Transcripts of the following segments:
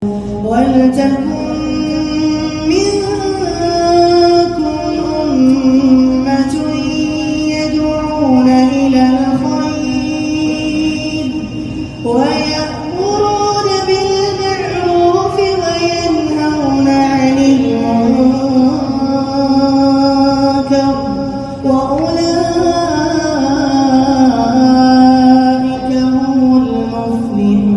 ولتكن منكم أمة يدعون إلى الخير ويأمرون بالمعروف وينهون عن المنكر وأولئك هم المفلحون.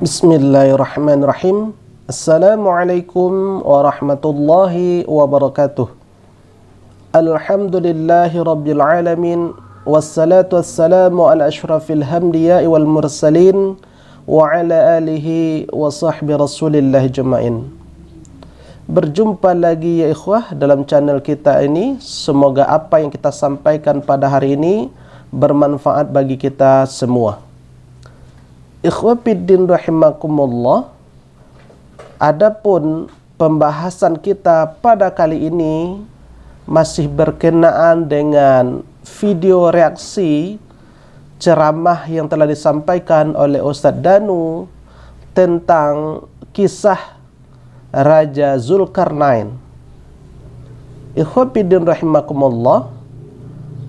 Bismillahirrahmanirrahim. Assalamualaikum warahmatullahi wabarakatuh. Alhamdulillahi rabbil alamin. Wassalatu wassalamu ala ashrafil hamdiya'i wal mursalin wa ala alihi wa sahbihi rasulillah jema'in. Berjumpa lagi ya ikhwah dalam channel kita ini. Semoga apa yang kita sampaikan pada hari ini bermanfaat bagi kita semua. Ikhwah fiddin rahimakumullah. Adapun pembahasan kita pada kali ini masih berkenaan dengan video reaksi ceramah yang telah disampaikan oleh Ustadz Danu tentang kisah Raja Zulkarnain. Ikhwah fiddin rahimakumullah,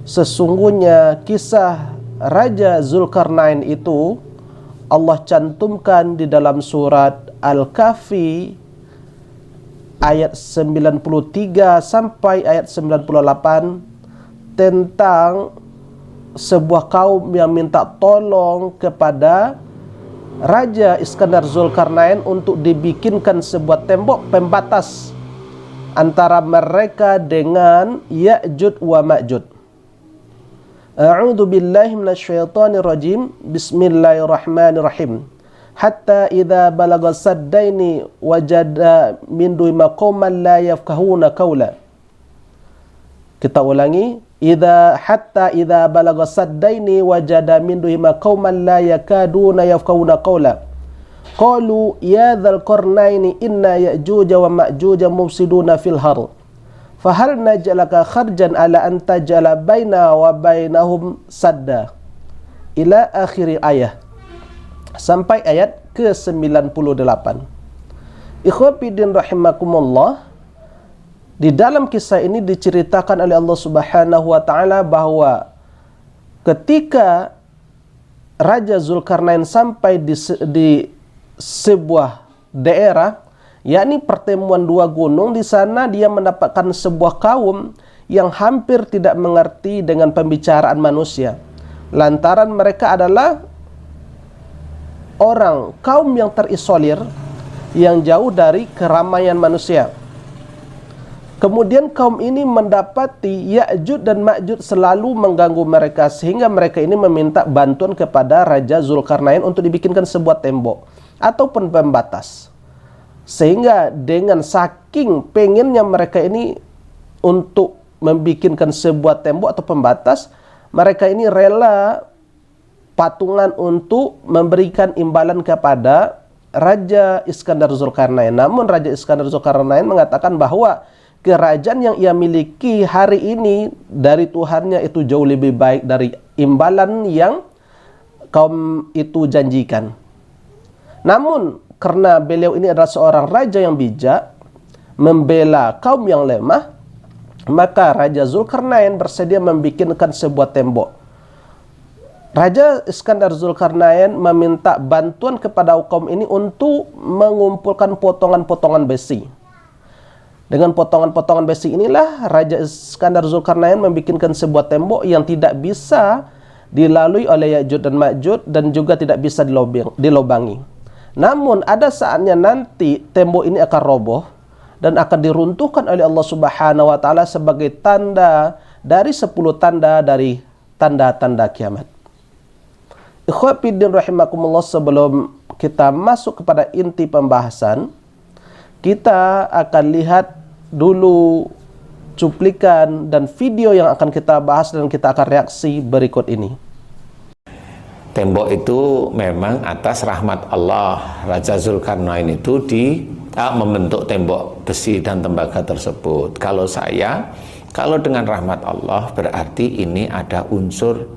sesungguhnya kisah Raja Zulkarnain itu Allah cantumkan di dalam surat Al-Kahfi ayat 93 sampai ayat 98 tentang sebuah kaum yang minta tolong kepada Raja Iskandar Zulkarnain untuk dibikinkan sebuah tembok pembatas antara mereka dengan Ya'juj wa Ma'juj. A'udzu billahi minasyaitonir rajim. Bismillahirrahmanirrahim. Hatta idza balagha saddaini wajada min duima qauman la yafqahuna qawla. Kita ulangi. Hatta idza balagha saddaini wajada min duima qauman la yakaduna yafqahuna qawla. Qalu ya dzal qarnaini inna ya'juja wa ma'juja mufsiduna fil ardh. Fahal naj'alaka kharjan ala an taj'ala baina wa bainahum sadda. Ila akhir ayat. Sampai ayat ke-98. Ikhwah fiddin rahimakumullah. Di dalam kisah ini diceritakan oleh Allah Subhanahu wa taala bahwa ketika Raja Zulkarnain sampai di sebuah daerah, yakni pertemuan dua gunung, di sana dia mendapatkan sebuah kaum yang hampir tidak mengerti dengan pembicaraan manusia. Lantaran mereka adalah kaum yang terisolir, yang jauh dari keramaian manusia. Kemudian kaum ini mendapati Ya'juj dan Ma'juj selalu mengganggu mereka, sehingga mereka ini meminta bantuan kepada Raja Zulkarnain untuk dibikinkan sebuah tembok ataupun pembatas. Sehingga dengan saking pengennya mereka ini untuk membikinkan sebuah tembok atau pembatas, mereka ini rela patungan untuk memberikan imbalan kepada Raja Iskandar Zulkarnain. Namun Raja Iskandar Zulkarnain mengatakan bahwa kerajaan yang ia miliki hari ini dari Tuhannya itu jauh lebih baik dari imbalan yang kaum itu janjikan. Namun karena beliau ini adalah seorang raja yang bijak, membela kaum yang lemah, maka Raja Zulkarnain bersedia membikinkan sebuah tembok. Raja Iskandar Zulkarnain meminta bantuan kepada kaum ini untuk mengumpulkan potongan-potongan besi. Dengan potongan-potongan besi inilah Raja Iskandar Zulkarnain membikinkan sebuah tembok yang tidak bisa dilalui oleh Ya'juj dan Ma'juj dan juga tidak bisa dilobangi. Namun ada saatnya nanti tembok ini akan roboh dan akan diruntuhkan oleh Allah Subhanahu wa taala sebagai tanda dari 10 tanda dari tanda-tanda kiamat. Ikhwah fiddin rahimakumullah, sebelum kita masuk kepada inti pembahasan, kita akan lihat dulu cuplikan dan video yang akan kita bahas dan kita akan reaksi berikut ini. Tembok itu memang atas rahmat Allah. Raja Zulkarnain itu membentuk tembok besi dan tembaga tersebut. Kalau dengan rahmat Allah berarti ini ada unsur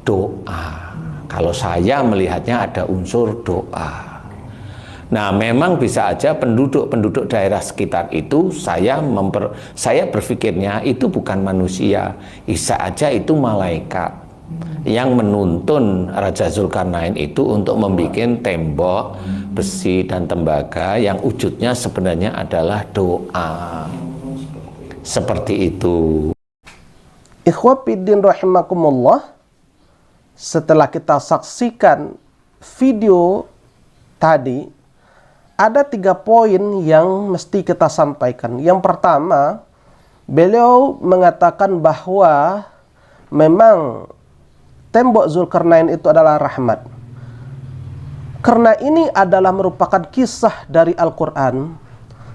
doa. Kalau saya melihatnya ada unsur doa. Nah, memang bisa aja penduduk-penduduk daerah sekitar itu saya berpikirnya itu bukan manusia, bisa aja itu malaikat yang menuntun Raja Zulkarnain itu untuk membuat tembok besi dan tembaga yang wujudnya sebenarnya adalah doa. Seperti itu. Ikhwafiddin rahimakumullah, setelah kita saksikan video tadi, ada 3 poin yang mesti kita sampaikan. Yang pertama, beliau mengatakan bahwa memang tembok Zulkarnain itu adalah rahmat. Karena ini adalah merupakan kisah dari Al-Quran,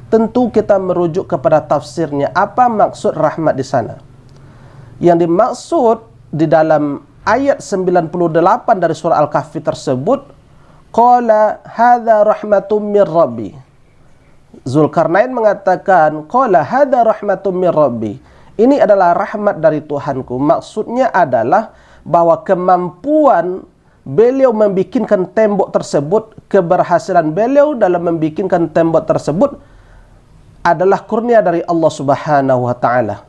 tentu kita merujuk kepada tafsirnya. Apa maksud rahmat di sana? Yang dimaksud di dalam ayat 98 dari surah Al-Kahfi tersebut, qala hadza rahmatum mir rabbi. Zulkarnain mengatakan, qala hadza rahmatum mir rabbi. Ini adalah rahmat dari Tuhanku. Maksudnya adalah bahwa kemampuan beliau membikinkan tembok tersebut, keberhasilan beliau dalam membikinkan tembok tersebut adalah kurnia dari Allah Subhanahu wa taala.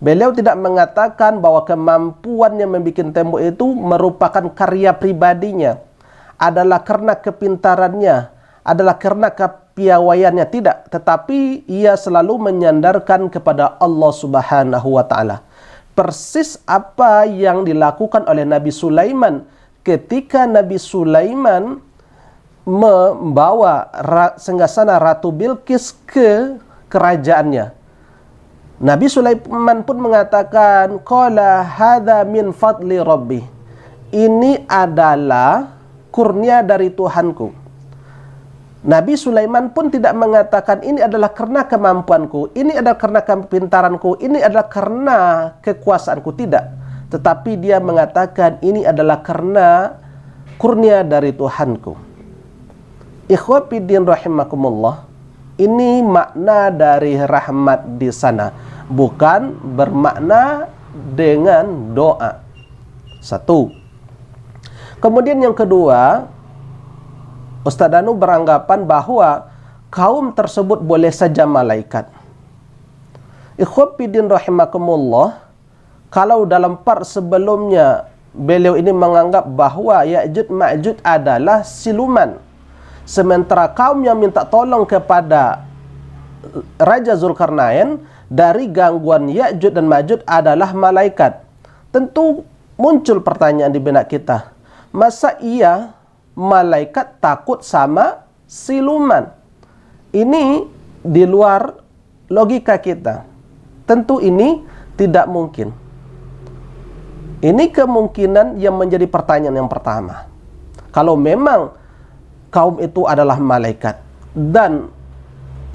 Beliau tidak mengatakan bahwa kemampuannya membikin tembok itu merupakan karya pribadinya, adalah karena kepintarannya, adalah karena kepiawaiannya, tidak, tetapi ia selalu menyandarkan kepada Allah Subhanahu wa taala. Persis apa yang dilakukan oleh Nabi Sulaiman ketika Nabi Sulaiman membawa singgasana Ratu Bilqis ke kerajaannya. Nabi Sulaiman pun mengatakan, qala hadza min fadli rabbi. Ini adalah kurnia dari Tuhanku. Nabi Sulaiman pun tidak mengatakan ini adalah karena kemampuanku, ini adalah karena kepintaranku, ini adalah karena kekuasaanku, tidak. Tetapi dia mengatakan ini adalah karena kurnia dari Tuhanku. Ikhwafiddin rahimakumullah, ini makna dari rahmat di sana, bukan bermakna dengan doa. Satu. Kemudian yang kedua, Ustaz Danu beranggapan bahwa kaum tersebut boleh saja malaikat. Ikhwafiddin rahimakumullah, kalau dalam part sebelumnya beliau ini menganggap bahwa Ya'juj Ma'juj adalah siluman, sementara kaum yang minta tolong kepada Raja Zulkarnain dari gangguan Ya'juj dan Ma'juj adalah malaikat. Tentu muncul pertanyaan di benak kita, masa iya malaikat takut sama siluman? Ini di luar logika kita. Tentu ini tidak mungkin. Ini kemungkinan yang menjadi pertanyaan yang pertama. Kalau memang kaum itu adalah malaikat dan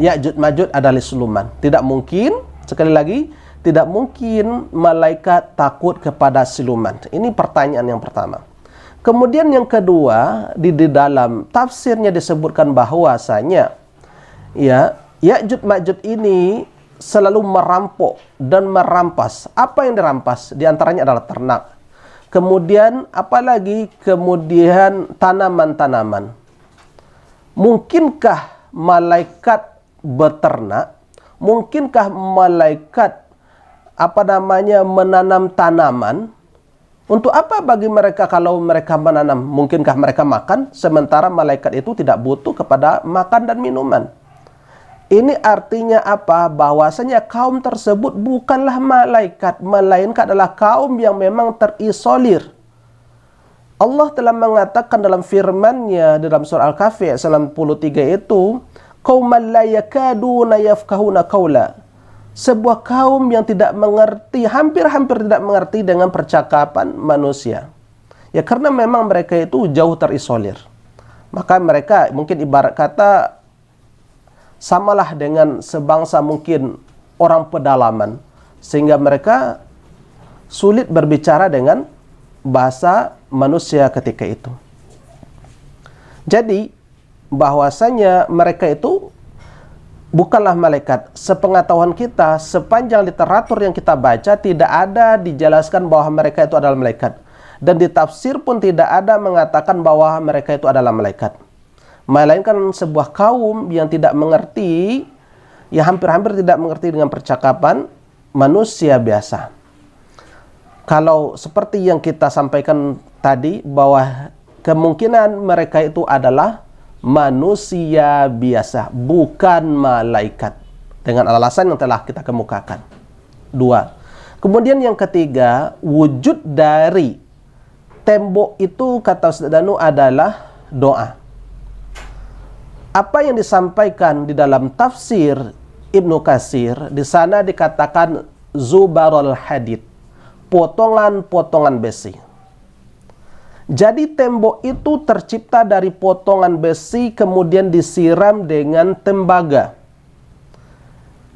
Ya'juj Ma'juj adalah siluman, tidak mungkin, sekali lagi, tidak mungkin malaikat takut kepada siluman. Ini pertanyaan yang pertama. Kemudian yang kedua, di dalam tafsirnya disebutkan bahwasanya ya, Ya'juj Ma'juj ini selalu merampok dan merampas. Apa yang dirampas? Di antaranya adalah ternak. Kemudian apalagi? Kemudian tanaman-tanaman. Mungkinkah malaikat beternak? Mungkinkah malaikat menanam tanaman? Untuk apa bagi mereka kalau mereka menanam? Mungkinkah mereka makan? Sementara malaikat itu tidak butuh kepada makan dan minuman. Ini artinya apa? Bahwasanya kaum tersebut bukanlah malaikat, melainkan adalah kaum yang memang terisolir. Allah telah mengatakan dalam firman-Nya dalam surah Al-Kahfi ayat 93 itu, qauman la yakaduna yafqahuna qaula. Sebuah kaum yang tidak mengerti, hampir-hampir tidak mengerti dengan percakapan manusia. Ya karena memang mereka itu jauh terisolir. Maka mereka mungkin ibarat kata samalah dengan sebangsa mungkin orang pedalaman, sehingga mereka sulit berbicara dengan bahasa manusia ketika itu. Jadi bahwasanya mereka itu bukanlah malaikat. Sepengetahuan kita, sepanjang literatur yang kita baca, tidak ada dijelaskan bahwa mereka itu adalah malaikat. Dan di tafsir pun tidak ada mengatakan bahwa mereka itu adalah malaikat. Melainkan sebuah kaum yang tidak mengerti, yang hampir-hampir tidak mengerti dengan percakapan manusia biasa. Kalau seperti yang kita sampaikan tadi, bahwa kemungkinan mereka itu adalah manusia biasa, bukan malaikat, dengan alasan yang telah kita kemukakan. 2. Kemudian yang ketiga, wujud dari tembok itu, kata Ustaz Danu, adalah doa. Apa yang disampaikan di dalam tafsir Ibnu Katsir, di sana dikatakan zubarul hadid, potongan-potongan besi. Jadi tembok itu tercipta dari potongan besi kemudian disiram dengan tembaga.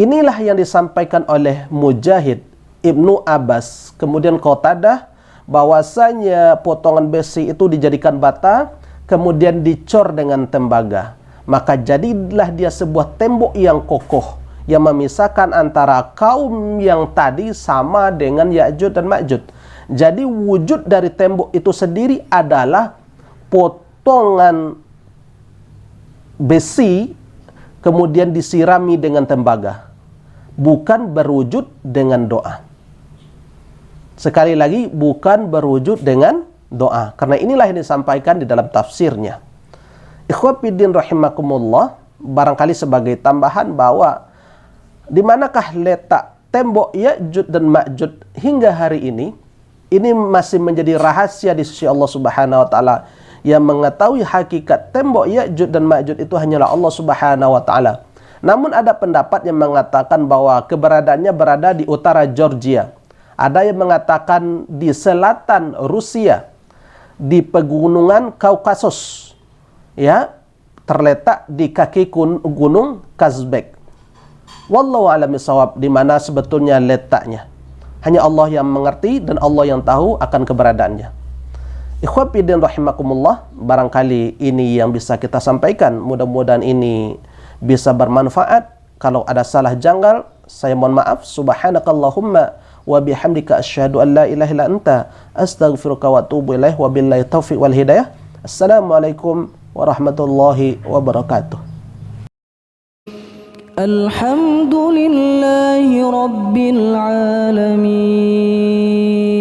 Inilah yang disampaikan oleh Mujahid, Ibnu Abbas, kemudian Qatadah, bahwasanya potongan besi itu dijadikan bata, kemudian dicor dengan tembaga. Maka jadilah dia sebuah tembok yang kokoh, yang memisahkan antara kaum yang tadi sama dengan Ya'juj dan Ma'juj. Jadi wujud dari tembok itu sendiri adalah potongan besi, kemudian disirami dengan tembaga, bukan berwujud dengan doa. Sekali lagi, bukan berwujud dengan doa. Karena inilah yang disampaikan di dalam tafsirnya. Ikhwafiddin rahimakumullah, barangkali sebagai tambahan bahwa di manakah letak tembok Ya'juj dan Ma'juj hingga hari ini masih menjadi rahasia di sisi Allah Subhanahu wa taala. Yang mengetahui hakikat tembok Ya'juj dan Ma'juj itu hanyalah Allah Subhanahu wa taala. Namun ada pendapat yang mengatakan bahwa keberadaannya berada di utara Georgia. Ada yang mengatakan di selatan Rusia, di pegunungan Kaukasus, ya, terletak di kaki gunung Kazbek. Wallahu a'lam bishawab, di mana sebetulnya letaknya. Hanya Allah yang mengerti dan Allah yang tahu akan keberadaannya. Ikhwatiddin rahimakumullah, barangkali ini yang bisa kita sampaikan. Mudah-mudahan ini bisa bermanfaat. Kalau ada salah janggal, saya mohon maaf. Subhanakallahumma wa bihamdika asyhadu an la ilaha illa anta astaghfiruka wa atubu ilaih, wa billahi taufiq wal hidayah. Assalamualaikum warahmatullahi wabarakatuh. Alhamdulillahi rabbil alamin.